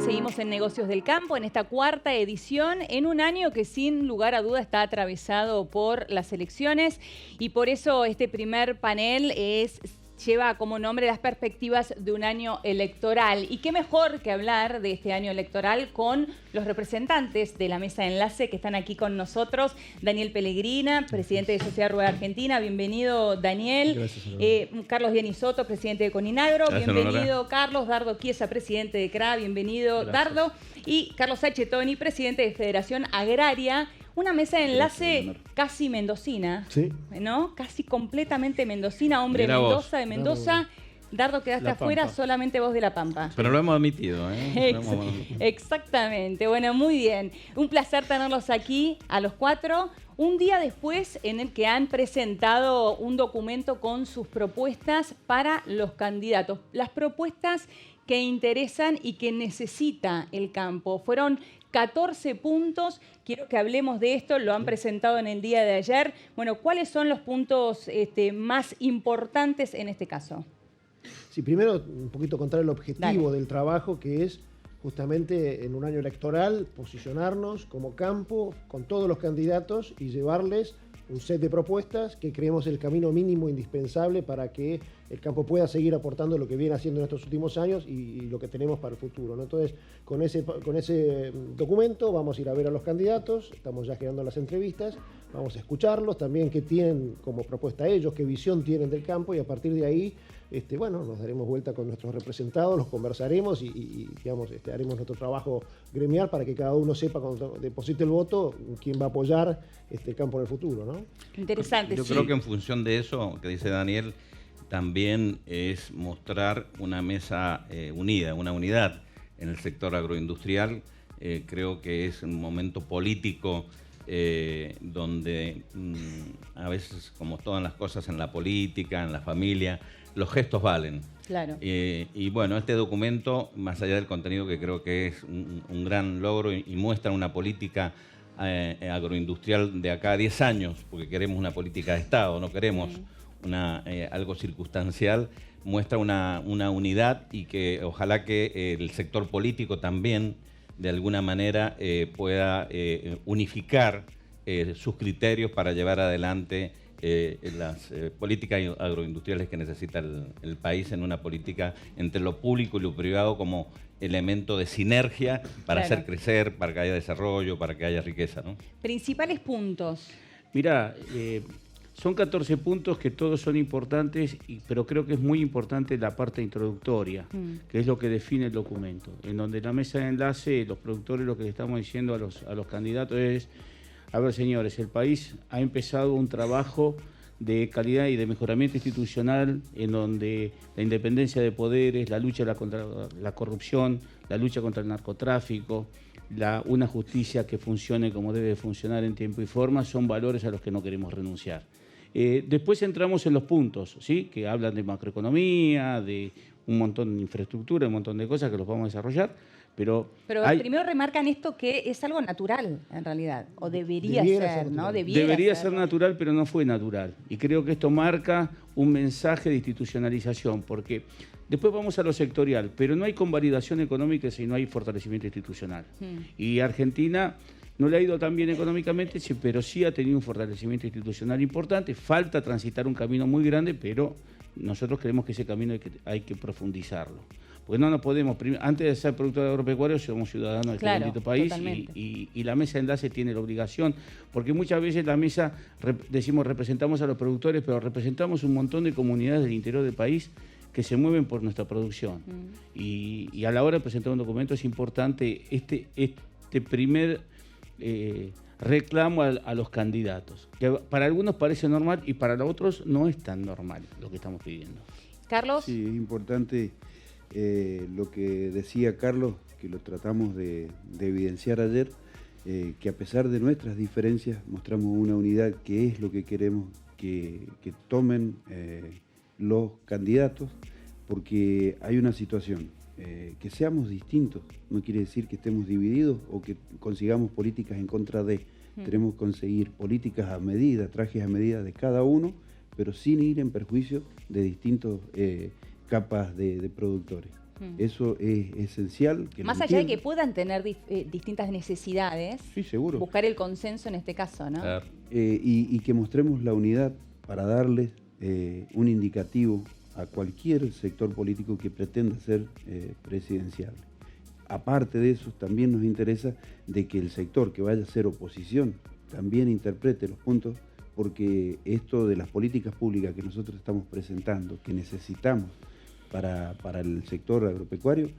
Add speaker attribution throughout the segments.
Speaker 1: Seguimos en Negocios del Campo, en esta cuarta edición, en un año que sin lugar a duda está atravesado por las elecciones, y por eso este primer panel lleva como nombre las perspectivas de un año electoral. Y qué mejor que hablar de este año electoral con los representantes de la mesa de enlace que están aquí con nosotros. Daniel Pellegrina, presidente de Sociedad Rural Argentina. Bienvenido, Daniel.
Speaker 2: Gracias,
Speaker 1: Carlos Dianisoto, presidente de Coninagro.
Speaker 3: Gracias,
Speaker 1: Bienvenido,
Speaker 3: Nora.
Speaker 1: Carlos. Dardo Chiesa, presidente de CRA. Bienvenido,
Speaker 2: Gracias.
Speaker 1: Dardo. Y Carlos Sachetoni, presidente de Federación Agraria. Una mesa de enlace casi mendocina,
Speaker 2: Sí.
Speaker 1: ¿no? Casi completamente mendocina, hombre de
Speaker 3: Mirá vos.
Speaker 1: Mendoza, de Mendoza. Dardo, quedaste
Speaker 2: La
Speaker 1: afuera,
Speaker 2: Pampa.
Speaker 1: solamente vos de La Pampa.
Speaker 3: Pero lo hemos admitido, ¿eh?
Speaker 1: Exactamente, bueno, muy bien. Un placer tenerlos aquí a los cuatro. Un día después en el que han presentado un documento con sus propuestas para los candidatos. Las propuestas que interesan y que necesita el campo. Fueron 14 puntos. Quiero que hablemos de esto. Lo han presentado en el día de ayer. Bueno, ¿cuáles son los puntos más importantes en este caso?
Speaker 2: Sí, primero un poquito contar el objetivo
Speaker 1: Dale.
Speaker 2: del trabajo, que es justamente en un año electoral posicionarnos como campo con todos los candidatos y llevarles un set de propuestas que creemos el camino mínimo indispensable para que el campo pueda seguir aportando lo que viene haciendo en estos últimos años y lo que tenemos para el futuro, ¿no? Entonces, con ese documento vamos a ir a ver a los candidatos, estamos ya generando las entrevistas, vamos a escucharlos también, qué tienen como propuesta ellos, qué visión tienen del campo, y a partir de ahí, bueno, nos daremos vuelta con nuestros representados, los conversaremos y digamos, haremos nuestro trabajo gremial para que cada uno sepa cuando deposite el voto quién va a apoyar el campo en el futuro, ¿no?
Speaker 1: Interesante.
Speaker 3: Yo
Speaker 1: sí.
Speaker 3: creo que en función de eso que dice Daniel, también es mostrar una mesa unida, una unidad en el sector agroindustrial. Creo que es un momento político donde a veces, como todas las cosas en la política, en la familia, los gestos valen.
Speaker 1: Claro.
Speaker 3: Y bueno, este documento, más allá del contenido, que creo que es un gran logro y muestra una política agroindustrial de acá a 10 años, porque queremos una política de Estado, no queremos algo circunstancial, muestra una unidad, y que ojalá que el sector político también de alguna manera pueda unificar sus criterios para llevar adelante las políticas agroindustriales que necesita el país, en una política entre lo público y lo privado como elemento de sinergia para
Speaker 1: Claro.
Speaker 3: hacer crecer, para que haya desarrollo, para que haya riqueza, ¿no?
Speaker 1: Principales puntos.
Speaker 4: Mirá, son 14 puntos que todos son importantes, pero creo que es muy importante la parte introductoria, que es lo que define el documento, en donde la mesa de enlace, los productores, lo que le estamos diciendo a los candidatos es: a ver, señores, el país ha empezado un trabajo de calidad y de mejoramiento institucional, en donde la independencia de poderes, la lucha contra la corrupción, la lucha contra el narcotráfico, una justicia que funcione como debe funcionar en tiempo y forma, son valores a los que no queremos renunciar. Después entramos en los puntos, ¿sí?, que hablan de macroeconomía, de un montón de infraestructura, un montón de cosas que los vamos a desarrollar, pero
Speaker 1: primero remarcan esto, que es algo natural en realidad, o debería
Speaker 2: Debiera
Speaker 1: ser,
Speaker 2: ser
Speaker 1: ¿no?
Speaker 2: natural.
Speaker 4: Debería ser natural, pero no fue natural. Y creo que esto marca un mensaje de institucionalización, porque después vamos a lo sectorial, pero no hay convalidación económica si no hay fortalecimiento institucional. Y Argentina no le ha ido tan bien económicamente, sí, pero sí ha tenido un fortalecimiento institucional importante. Falta transitar un camino muy grande, pero nosotros creemos que ese camino hay que profundizarlo. Porque no nos podemos, antes de ser productor agropecuario, somos ciudadanos de este bendito país, y la mesa de enlace tiene la obligación, porque muchas veces la mesa, decimos, representamos a los productores, pero representamos un montón de comunidades del interior del país que se mueven por nuestra producción. Y a la hora de presentar un documento es importante este primer reclamo a los candidatos, que para algunos parece normal y para los otros no es tan normal lo que estamos pidiendo.
Speaker 1: Carlos.
Speaker 5: Sí, es importante lo que decía Carlos, que lo tratamos de evidenciar ayer, que a pesar de nuestras diferencias mostramos una unidad, que es lo que queremos que tomen los candidatos, porque hay una situación. Que seamos distintos no quiere decir que estemos divididos o que consigamos políticas en contra de. Tenemos que conseguir políticas a medida, trajes a medida de cada uno, pero sin ir en perjuicio de distintos capas de productores. Eso es esencial. Que
Speaker 1: más allá de que puedan tener distintas necesidades,
Speaker 5: sí, seguro,
Speaker 1: buscar el consenso en este caso, ¿no?
Speaker 3: Claro.
Speaker 5: Y que mostremos la unidad para darles un indicativo a cualquier sector político que pretenda ser presidencial. Aparte de eso, también nos interesa de que el sector que vaya a ser oposición también interprete los puntos, porque esto de las políticas públicas que nosotros estamos presentando, que necesitamos para el sector agropecuario,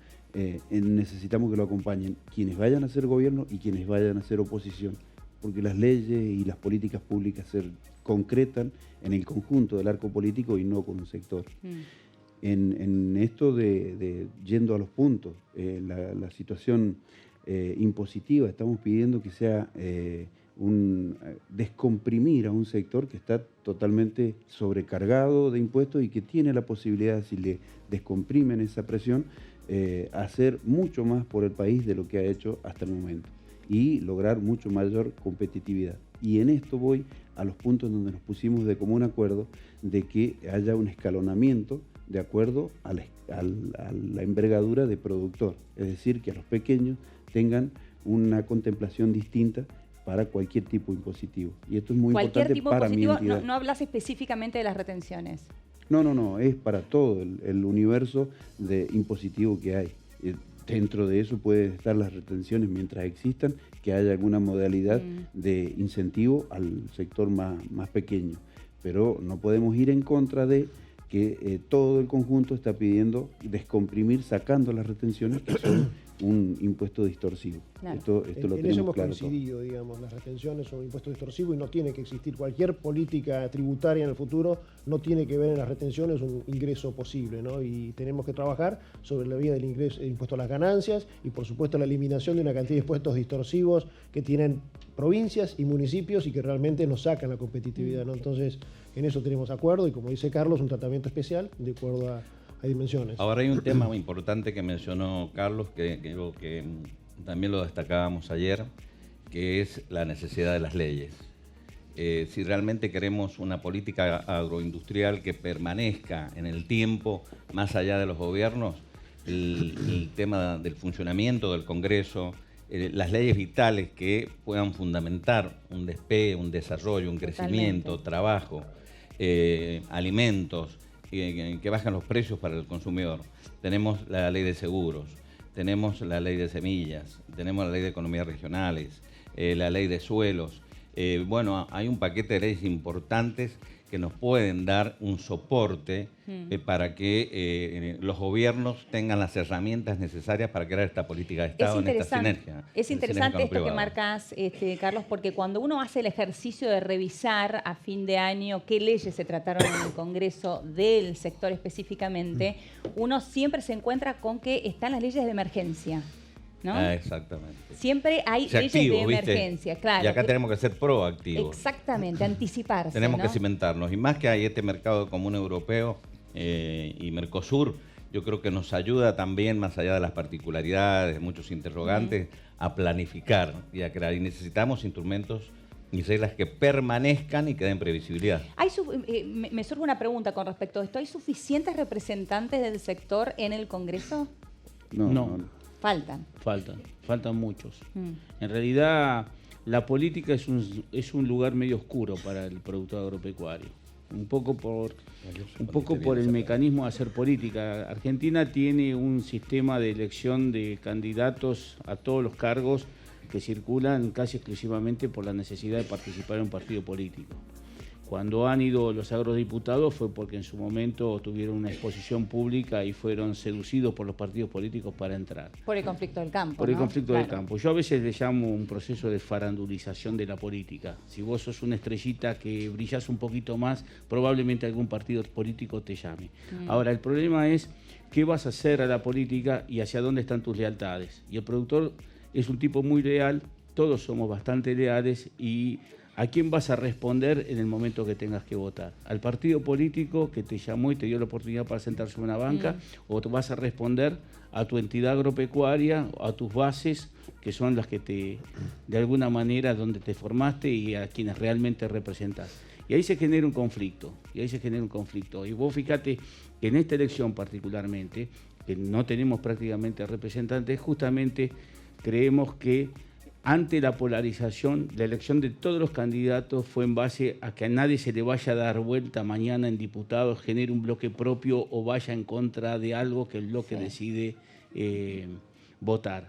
Speaker 5: necesitamos que lo acompañen quienes vayan a ser gobierno y quienes vayan a ser oposición, porque las leyes y las políticas públicas se concretan en el conjunto del arco político y no con un sector. En esto de yendo a los puntos, la situación impositiva, estamos pidiendo que sea descomprimir a un sector que está totalmente sobrecargado de impuestos y que tiene la posibilidad, si le descomprimen esa presión, hacer mucho más por el país de lo que ha hecho hasta el momento y lograr mucho mayor competitividad. Y en esto voy a los puntos donde nos pusimos de común acuerdo de que haya un escalonamiento de acuerdo a la envergadura de productor, es decir, que a los pequeños tengan una contemplación distinta para cualquier tipo impositivo. Y esto es muy importante para mi entidad.
Speaker 1: No hablas específicamente de las retenciones.
Speaker 5: No, es para todo el universo de impositivo que hay. Dentro de eso pueden estar las retenciones mientras existan, que haya alguna modalidad de incentivo al sector más pequeño. Pero no podemos ir en contra de que todo el conjunto está pidiendo descomprimir, sacando las retenciones, que son un impuesto distorsivo.
Speaker 1: Claro.
Speaker 5: Esto lo
Speaker 2: en
Speaker 5: tenemos
Speaker 2: eso hemos
Speaker 5: claro
Speaker 2: coincidido, digamos, las retenciones son un impuesto distorsivo y no tiene que existir. Cualquier política tributaria en el futuro no tiene que ver en las retenciones un ingreso posible, ¿no? Y tenemos que trabajar sobre la vía del ingreso, el impuesto a las ganancias y, por supuesto, la eliminación de una cantidad de impuestos distorsivos que tienen provincias y municipios y que realmente nos sacan la competitividad, ¿no? Entonces, en eso tenemos acuerdo y, como dice Carlos, un tratamiento especial de acuerdo a dimensiones.
Speaker 3: Ahora hay un tema muy importante que mencionó Carlos, que también lo destacábamos ayer, que es la necesidad de las leyes. Si realmente queremos una política agroindustrial que permanezca en el tiempo, más allá de los gobiernos, el tema del funcionamiento del Congreso, las leyes vitales que puedan fundamentar un despegue, un desarrollo, un crecimiento, trabajo, alimentos, que bajan los precios para el consumidor. Tenemos la ley de seguros, tenemos la ley de semillas, tenemos la ley de economías regionales, la ley de suelos. Bueno, hay un paquete de leyes importantes que nos pueden dar un soporte para que los gobiernos tengan las herramientas necesarias para crear esta política de Estado en esta sinergia.
Speaker 1: Es interesante esto que marcas, Carlos, porque cuando uno hace el ejercicio de revisar a fin de año qué leyes se trataron en el Congreso del sector específicamente, uno siempre se encuentra con que están las leyes de emergencia, ¿no?
Speaker 3: Exactamente.
Speaker 1: Siempre hay leyes de emergencia,
Speaker 3: ¿viste?
Speaker 1: claro.
Speaker 3: Y acá tenemos que ser proactivos.
Speaker 1: Exactamente, anticiparse.
Speaker 3: Tenemos
Speaker 1: ¿no?
Speaker 3: que cimentarnos. Y más que hay este mercado común europeo y Mercosur, yo creo que nos ayuda también, más allá de las particularidades, muchos interrogantes, a planificar y a crear. Y necesitamos instrumentos y reglas que permanezcan y que den previsibilidad.
Speaker 1: Me surge una pregunta con respecto a esto. ¿Hay suficientes representantes del sector en el Congreso?
Speaker 4: No. Faltan muchos. En realidad, la política es un lugar medio oscuro para el productor agropecuario. Un poco por el mecanismo de hacer política. Argentina tiene un sistema de elección de candidatos a todos los cargos que circulan casi exclusivamente por la necesidad de participar en un partido político. Cuando han ido los agrodiputados fue porque en su momento tuvieron una exposición pública y fueron seducidos por los partidos políticos para entrar.
Speaker 1: Por el conflicto del campo.
Speaker 4: Por el conflicto del campo. Yo a veces le llamo un proceso de farandulización de la política. Si vos sos una estrellita que brillás un poquito más, probablemente algún partido político te llame. Ahora, el problema es qué vas a hacer a la política y hacia dónde están tus lealtades. Y el productor es un tipo muy leal, todos somos bastante leales y ¿a quién vas a responder en el momento que tengas que votar? ¿Al partido político que te llamó y te dio la oportunidad para sentarse en una banca? ¿O te vas a responder a tu entidad agropecuaria, a tus bases, que son las que de alguna manera, donde te formaste y a quienes realmente representas? Y ahí se genera un conflicto, y vos fíjate que en esta elección particularmente, que no tenemos prácticamente representantes, justamente creemos que ante la polarización, la elección de todos los candidatos fue en base a que a nadie se le vaya a dar vuelta mañana en diputados, genere un bloque propio o vaya en contra de algo que el bloque decide votar.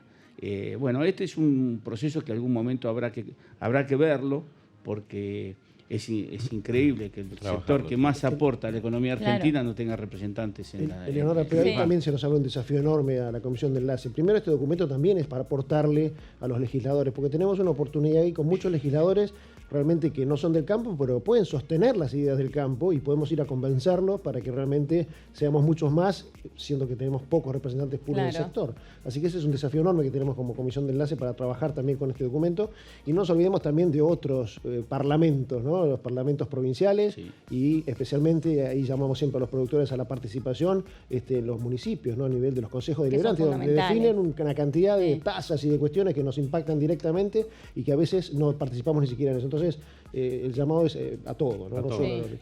Speaker 4: Bueno, este es un proceso que en algún momento habrá que verlo, porque es increíble que el sector que más aporta a la economía argentina no tenga representantes en la...
Speaker 2: Eleonora, pero ahí también se nos abre un desafío enorme a la Comisión de Enlace. Primero, este documento también es para aportarle a los legisladores, porque tenemos una oportunidad ahí con muchos legisladores realmente que no son del campo, pero pueden sostener las ideas del campo y podemos ir a convencerlos para que realmente seamos muchos más, siendo que tenemos pocos representantes puros del sector. Así que ese es un desafío enorme que tenemos como Comisión de Enlace para trabajar también con este documento. Y no nos olvidemos también de otros parlamentos, ¿no? Los parlamentos provinciales y especialmente ahí llamamos siempre a los productores a la participación en los municipios, ¿no? A nivel de los consejos deliberantes, donde definen una cantidad de tasas y de cuestiones que nos impactan directamente y que a veces no participamos ni siquiera en eso. Entonces, el llamado es a todo, ¿no?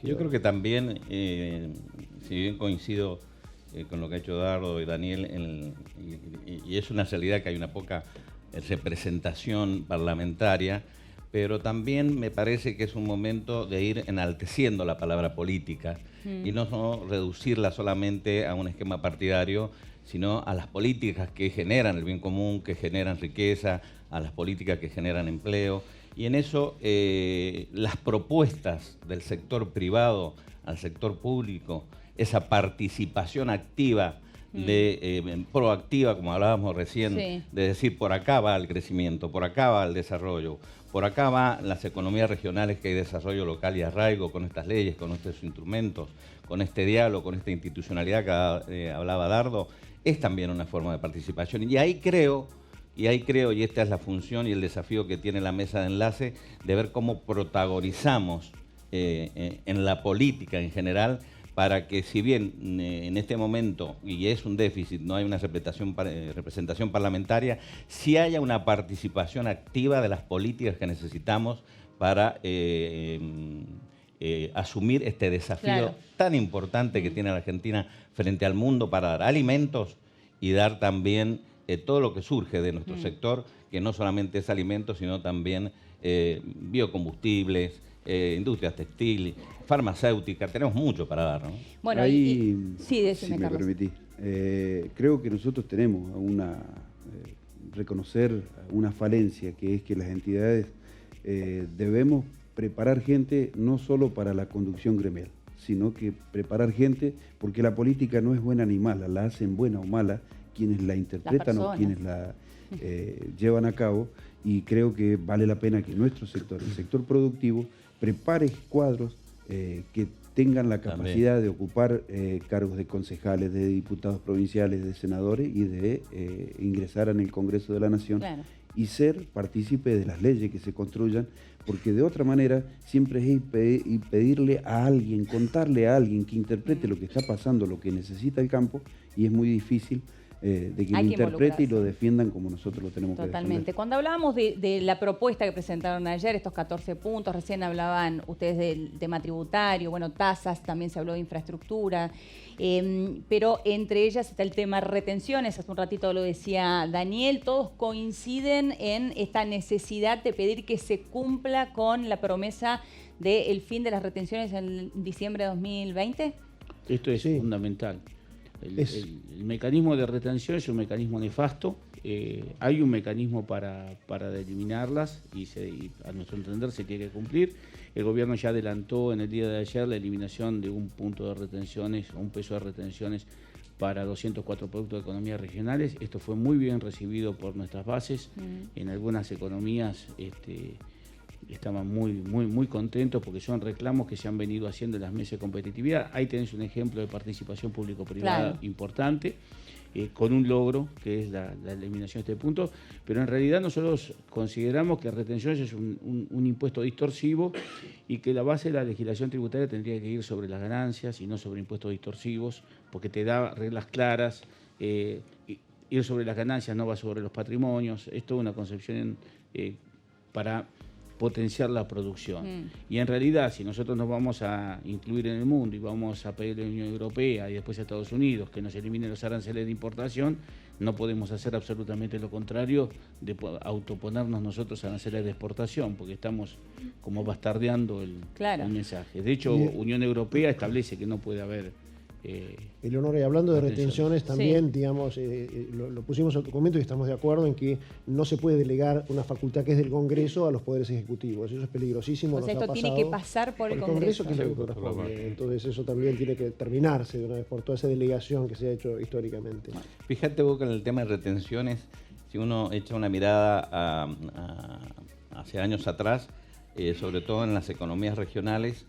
Speaker 3: Yo creo que también, si bien coincido con lo que ha hecho Dardo y Daniel, y es una realidad que hay una poca representación parlamentaria, pero también me parece que es un momento de ir enalteciendo la palabra política y no reducirla solamente a un esquema partidario, sino a las políticas que generan el bien común, que generan riqueza, a las políticas que generan empleo. Y en eso las propuestas del sector privado al sector público, esa participación activa, proactiva, como hablábamos recién, de decir por acá va el crecimiento, por acá va el desarrollo, por acá van las economías regionales que hay desarrollo local y arraigo con estas leyes, con estos instrumentos, con este diálogo, con esta institucionalidad que hablaba Dardo, es también una forma de participación. Y ahí creo, y esta es la función y el desafío que tiene la mesa de enlace, de ver cómo protagonizamos en la política en general, para que si bien en este momento, y es un déficit, no hay una representación parlamentaria, sí haya una participación activa de las políticas que necesitamos para asumir este desafío tan importante que tiene la Argentina frente al mundo, para dar alimentos y dar también todo lo que surge de nuestro sector, que no solamente es alimentos, sino también biocombustibles, industrias textiles, farmacéuticas, tenemos mucho para dar, ¿no?
Speaker 1: Bueno,
Speaker 5: ahí,
Speaker 1: sí, decime,
Speaker 5: si me
Speaker 1: Carlos.
Speaker 5: permitís, creo que nosotros tenemos reconocer una falencia, que es que las entidades debemos preparar gente no solo para la conducción gremial, sino que preparar gente, porque la política no es buena ni mala, la hacen buena o mala quienes la interpretan o quienes la llevan a cabo, y creo que vale la pena que nuestro sector, el sector productivo, prepare cuadros que tengan la capacidad de ocupar cargos de concejales, de diputados provinciales, de senadores y de ingresar en el Congreso de la Nación y ser partícipe de las leyes que se construyan, porque de otra manera siempre es pedirle a alguien, contarle a alguien que interprete lo que está pasando, lo que necesita el campo, y es muy difícil de que lo interprete y lo defiendan como nosotros lo tenemos que defender.
Speaker 1: Totalmente. Cuando hablábamos de la propuesta que presentaron ayer, estos 14 puntos, recién hablaban ustedes del tema tributario, bueno, tasas, también se habló de infraestructura, pero entre ellas está el tema retenciones, hace un ratito lo decía Daniel, todos coinciden en esta necesidad de pedir que se cumpla con la promesa del fin de las retenciones en diciembre de 2020.
Speaker 4: Esto es fundamental. El mecanismo de retención es un mecanismo nefasto. Hay un mecanismo para eliminarlas y a nuestro entender se tiene que cumplir. El gobierno ya adelantó en el día de ayer la eliminación de un punto de retenciones, un peso de retenciones para 204 productos de economías regionales. Esto fue muy bien recibido por nuestras bases. En algunas economías estaban muy contentos porque son reclamos que se han venido haciendo en las mesas de competitividad. Ahí tenés un ejemplo de participación público-privada importante, con un logro que es la eliminación de este punto, pero en realidad nosotros consideramos que retenciones es un impuesto distorsivo y que la base de la legislación tributaria tendría que ir sobre las ganancias y no sobre impuestos distorsivos, porque te da reglas claras. Ir sobre las ganancias no va sobre los patrimonios. Esto es una concepción para potenciar la producción. Y en realidad, si nosotros nos vamos a incluir en el mundo y vamos a pedirle a la Unión Europea y después a Estados Unidos que nos eliminen los aranceles de importación, no podemos hacer absolutamente lo contrario de autoponernos nosotros aranceles de exportación, porque estamos como bastardeando el mensaje. De hecho, Unión Europea establece que no puede haber...
Speaker 2: Eleonora, y hablando de retenciones también, digamos, lo pusimos en el documento y estamos de acuerdo en que no se puede delegar una facultad que es del Congreso a los poderes ejecutivos. Eso es peligrosísimo.
Speaker 1: O sea, esto tiene que pasar por el Congreso.
Speaker 2: Que es lo que corresponde. Entonces eso también tiene que terminarse de una vez por toda esa delegación que se ha hecho históricamente.
Speaker 3: Fíjate vos que en el tema de retenciones, si uno echa una mirada hacia años atrás, sobre todo en las economías regionales,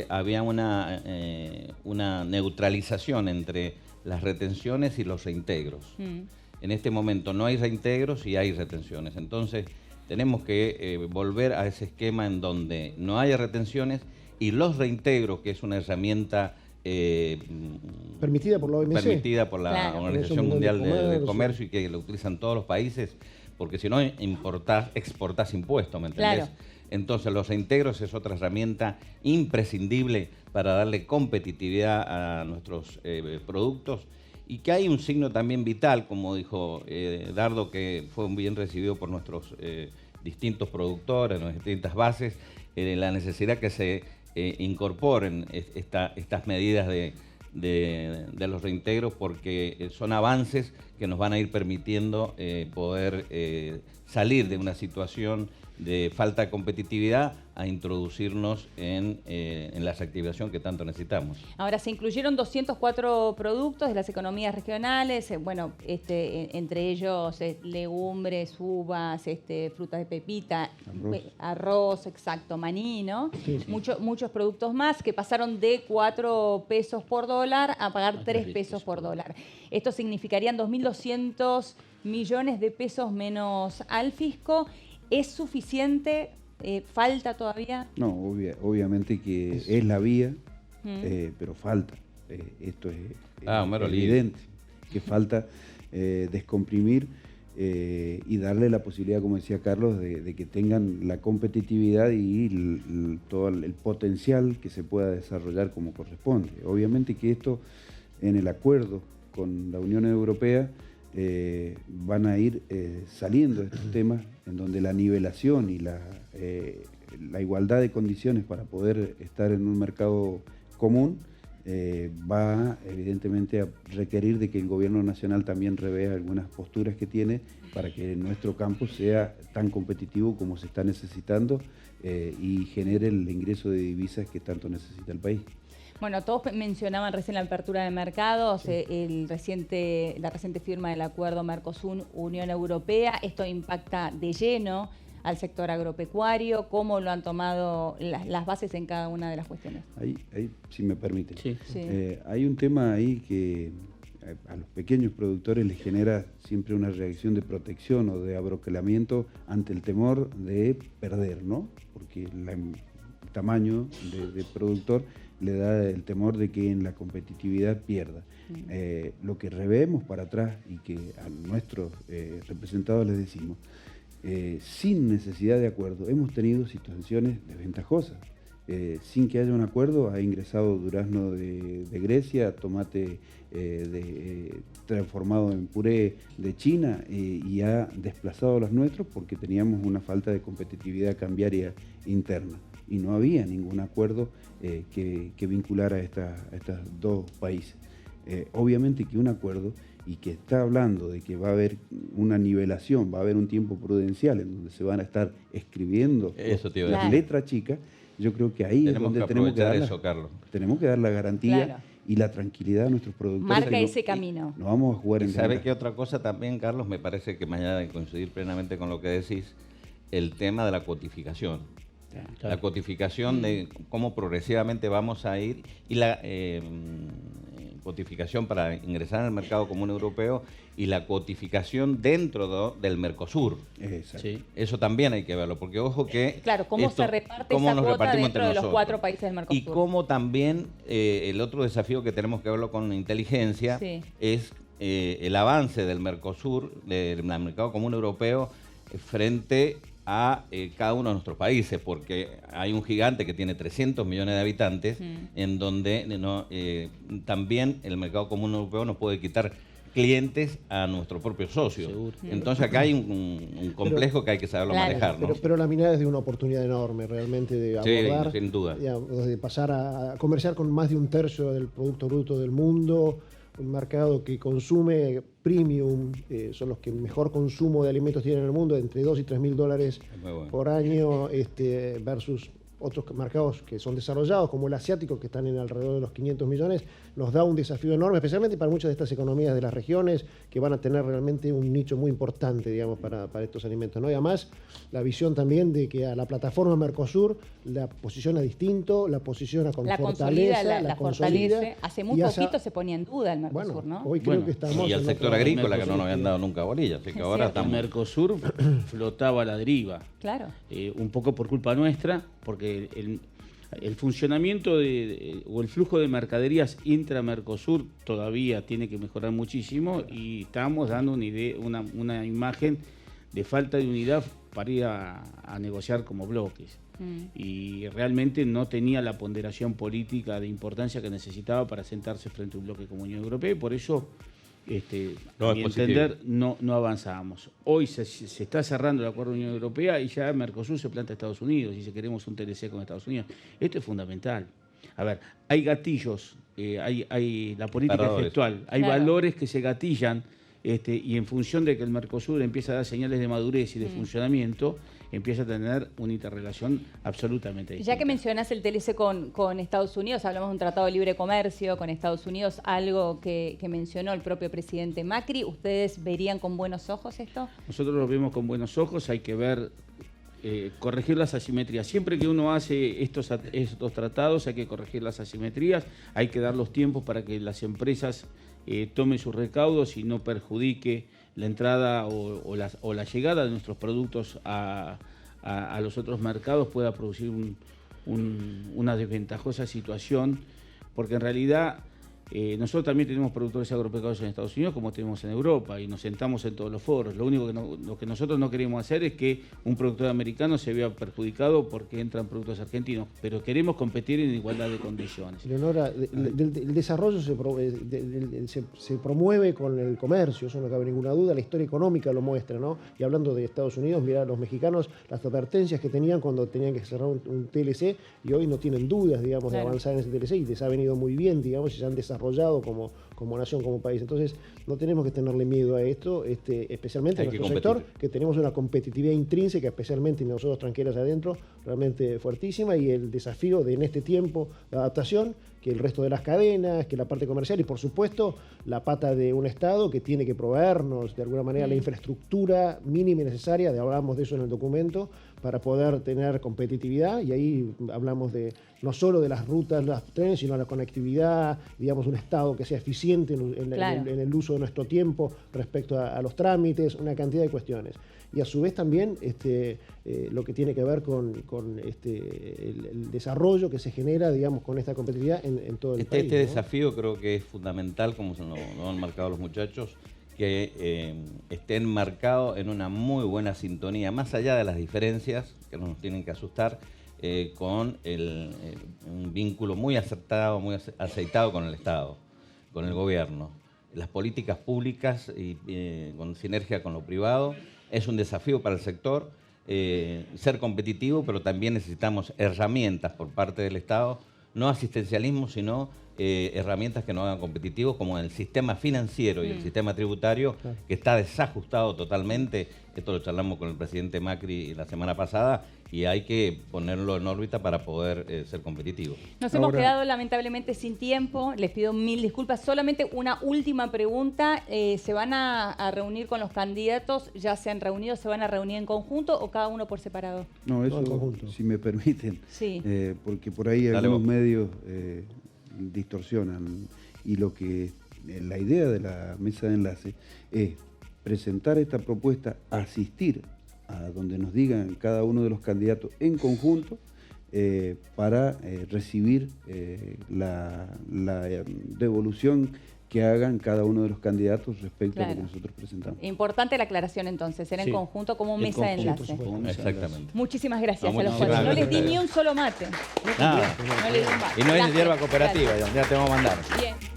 Speaker 3: había una neutralización entre las retenciones y los reintegros. En este momento no hay reintegros y hay retenciones. Entonces tenemos que volver a ese esquema en donde no haya retenciones y los reintegros, que es una herramienta
Speaker 2: permitida por la OMC.
Speaker 3: Permitida por la Organización Mundial del Comercio y que lo utilizan todos los países, porque si no exportás impuestos, ¿me entendés?
Speaker 1: Claro.
Speaker 3: Entonces los reintegros es otra herramienta imprescindible para darle competitividad a nuestros productos, y que hay un signo también vital, como dijo Dardo, que fue bien recibido por nuestros distintos productores, nuestras distintas bases, la necesidad que se incorporen estas medidas de los reintegros, porque son avances que nos van a ir permitiendo poder salir de una situación de falta de competitividad a introducirnos en la reactivación que tanto necesitamos.
Speaker 1: Ahora, se incluyeron 204 productos de las economías regionales, entre ellos legumbres, uvas, frutas de pepita, arroz, exacto, maní, ¿no? Sí. Muchos productos más que pasaron de 4 pesos por dólar a pagar 3 pesos por dólar. Esto significarían 2.200 millones de pesos menos al fisco. ¿Es suficiente? ¿Falta todavía?
Speaker 5: No, obviamente que es la vía, pero falta. Esto es evidente, que falta descomprimir y darle la posibilidad, como decía Carlos, de que tengan la competitividad y todo el potencial que se pueda desarrollar como corresponde. Obviamente que esto, en el acuerdo con la Unión Europea, van a ir saliendo estos temas en donde la nivelación y la igualdad de condiciones para poder estar en un mercado común va evidentemente a requerir de que el gobierno nacional también revea algunas posturas que tiene para que nuestro campo sea tan competitivo como se está necesitando y genere el ingreso de divisas que tanto necesita el país.
Speaker 1: Bueno, todos mencionaban recién la apertura de mercados, la reciente firma del acuerdo Mercosur-Unión Europea. Esto impacta de lleno al sector agropecuario. ¿Cómo lo han tomado las bases en cada una de las cuestiones?
Speaker 5: Ahí si me permiten.
Speaker 1: Sí.
Speaker 5: Hay un tema ahí que a los pequeños productores les genera siempre una reacción de protección o de abroquelamiento ante el temor de perder, ¿no? Porque el tamaño de productor le da el temor de que en la competitividad pierda. Lo que revemos para atrás y que a nuestros representados les decimos, sin necesidad de acuerdo, hemos tenido situaciones desventajosas. Sin que haya un acuerdo, ha ingresado durazno de Grecia, tomate transformado en puré de China y ha desplazado a los nuestros porque teníamos una falta de competitividad cambiaria interna. Y no había ningún acuerdo que vinculara a estos dos países. Obviamente que un acuerdo y que está hablando de que va a haber una nivelación, va a haber un tiempo prudencial en donde se van a estar escribiendo las letras chicas, yo creo que ahí es donde tenemos que dar la garantía y la tranquilidad a nuestros productores.
Speaker 1: Marca ese camino.
Speaker 5: No vamos a jugar en
Speaker 3: ¿Sabe qué otra cosa también, Carlos? Me parece que mañana de coincidir plenamente con lo que decís, el tema de la cuotificación. La cotificación de cómo progresivamente vamos a ir y la cotificación para ingresar al mercado común europeo y la cotificación dentro del Mercosur.
Speaker 5: Sí.
Speaker 3: Eso también hay que verlo, porque ojo que...
Speaker 1: Claro, cómo se reparte esa cuota dentro de los 4 países del Mercosur.
Speaker 3: Y cómo también el otro desafío que tenemos que verlo con inteligencia es el avance del Mercosur, del mercado común europeo, frente a cada uno de nuestros países, porque hay un gigante que tiene 300 millones de habitantes, en donde también el mercado común europeo nos puede quitar clientes a nuestros propios socios.
Speaker 4: Seguro.
Speaker 3: Entonces acá hay un complejo que hay que saberlo manejar, ¿no?
Speaker 2: Pero la minera es de una oportunidad enorme realmente de abordar,
Speaker 3: sí, sin duda.
Speaker 2: Digamos, de pasar a comerciar con más de 1/3 del Producto Bruto del mundo, un mercado que consume premium, son los que mejor consumo de alimentos tienen en el mundo, entre 2 y 3 mil dólares por año, versus otros mercados que son desarrollados, como el asiático, que están en alrededor de los 500 millones, nos da un desafío enorme, especialmente para muchas de estas economías de las regiones, que van a tener realmente un nicho muy importante, digamos, para estos alimentos, ¿no? Y además, la visión también de que a la plataforma Mercosur la posiciona distinto, la posiciona con fortaleza,
Speaker 1: la
Speaker 2: consolida.
Speaker 1: fortalece. Hace muy poquito se ponía en duda el Mercosur,
Speaker 2: bueno,
Speaker 1: ¿no?
Speaker 2: Hoy creo que estamos...
Speaker 3: Y al sector agrícola, que no nos habían dado nunca bolilla, así que ahora
Speaker 4: El Mercosur flotaba a la deriva.
Speaker 1: Claro.
Speaker 4: Un poco por culpa nuestra, porque el funcionamiento o el flujo de mercaderías intra-Mercosur todavía tiene que mejorar muchísimo y estamos dando una imagen de falta de unidad para ir a negociar como bloques. Y realmente no tenía la ponderación política de importancia que necesitaba para sentarse frente a un bloque como Unión Europea, y por eso a mi entender no avanzamos. Hoy se está cerrando el acuerdo de Unión Europea y ya Mercosur se planta a Estados Unidos, y si queremos un TLC con Estados Unidos. Esto es fundamental. A ver, hay gatillos, hay la política gestual, hay valores que se gatillan, y en función de que el Mercosur empieza a dar señales de madurez y de funcionamiento, empieza a tener una interrelación absolutamente distinta.
Speaker 1: Ya que mencionás el TLC con Estados Unidos, hablamos de un tratado de libre comercio con Estados Unidos, algo que mencionó el propio presidente Macri. ¿Ustedes verían con buenos ojos esto?
Speaker 4: Nosotros lo vemos con buenos ojos, hay que ver, corregir las asimetrías. Siempre que uno hace estos tratados hay que corregir las asimetrías, hay que dar los tiempos para que las empresas tomen sus recaudos y no perjudique la entrada o la llegada de nuestros productos a los otros mercados, pueda producir una desventajosa situación, porque en realidad nosotros también tenemos productores agropecuarios en Estados Unidos como tenemos en Europa, y nos sentamos en todos los foros. Lo único lo que nosotros no queremos hacer es que un productor americano se vea perjudicado porque entran productos argentinos, pero queremos competir en igualdad de condiciones.
Speaker 2: Leonora, el desarrollo se promueve con el comercio, eso no cabe ninguna duda, la historia económica lo muestra, ¿no? Y hablando de Estados Unidos, mirá, los mexicanos, las advertencias que tenían cuando tenían que cerrar un TLC, y hoy no tienen dudas, digamos, de avanzar en ese TLC, y les ha venido muy bien, digamos, y se han desarrollado como nación, como país. Entonces, no tenemos que tenerle miedo a esto, especialmente en nuestro sector, que tenemos una competitividad intrínseca, especialmente nosotros tranqueras adentro, realmente fuertísima, y el desafío en este tiempo de adaptación, que el resto de las cadenas, que la parte comercial y, por supuesto, la pata de un Estado que tiene que proveernos de alguna manera la infraestructura mínima y necesaria, hablamos de eso en el documento, para poder tener competitividad, y ahí hablamos de no solo de las rutas, los trenes, sino la conectividad, digamos, un Estado que sea eficiente en el uso de nuestro tiempo respecto a los trámites, una cantidad de cuestiones. Y a su vez también lo que tiene que ver con el desarrollo que se genera, digamos, con esta competitividad en todo el país.
Speaker 3: Este desafío creo que es fundamental, como se lo han marcado los muchachos, que esté enmarcado en una muy buena sintonía, más allá de las diferencias que no nos tienen que asustar, con un vínculo muy acertado, muy aceitado con el Estado, con el gobierno. Las políticas públicas y con sinergia con lo privado es un desafío para el sector, ser competitivo, pero también necesitamos herramientas por parte del Estado, no asistencialismo, sino herramientas que nos hagan competitivos, como el sistema financiero y el sistema tributario, que está desajustado totalmente. Esto lo charlamos con el presidente Macri la semana pasada, y hay que ponerlo en órbita para poder ser competitivos.
Speaker 1: Nos hemos quedado lamentablemente sin tiempo, les pido mil disculpas. Solamente una última pregunta, ¿se van a reunir con los candidatos? ¿Ya se han reunido? ¿Se van a reunir en conjunto o cada uno por separado?
Speaker 5: No, eso si me permiten, porque por ahí algunos medios distorsionan, y la idea de la mesa de enlace es presentar esta propuesta, asistir a donde nos digan cada uno de los candidatos en conjunto, para recibir la devolución que hagan cada uno de los candidatos respecto a lo
Speaker 1: Claro.
Speaker 5: que nosotros presentamos.
Speaker 1: Importante la aclaración entonces, ser en
Speaker 4: Sí.
Speaker 1: conjunto como
Speaker 4: En
Speaker 1: mesa de
Speaker 4: conjunto,
Speaker 1: enlace.
Speaker 4: como mesa de enlace.
Speaker 3: Exactamente.
Speaker 1: Muchísimas gracias
Speaker 3: No,
Speaker 1: a los
Speaker 3: muchísimas
Speaker 1: cuatro. No les di
Speaker 3: gracias.
Speaker 1: ni un solo mate.
Speaker 6: Nada.
Speaker 1: No les di un mate.
Speaker 6: Y no es
Speaker 1: Gracias.
Speaker 6: hierba cooperativa,
Speaker 1: Gracias.
Speaker 6: ya te vamos a mandar.
Speaker 1: Bien.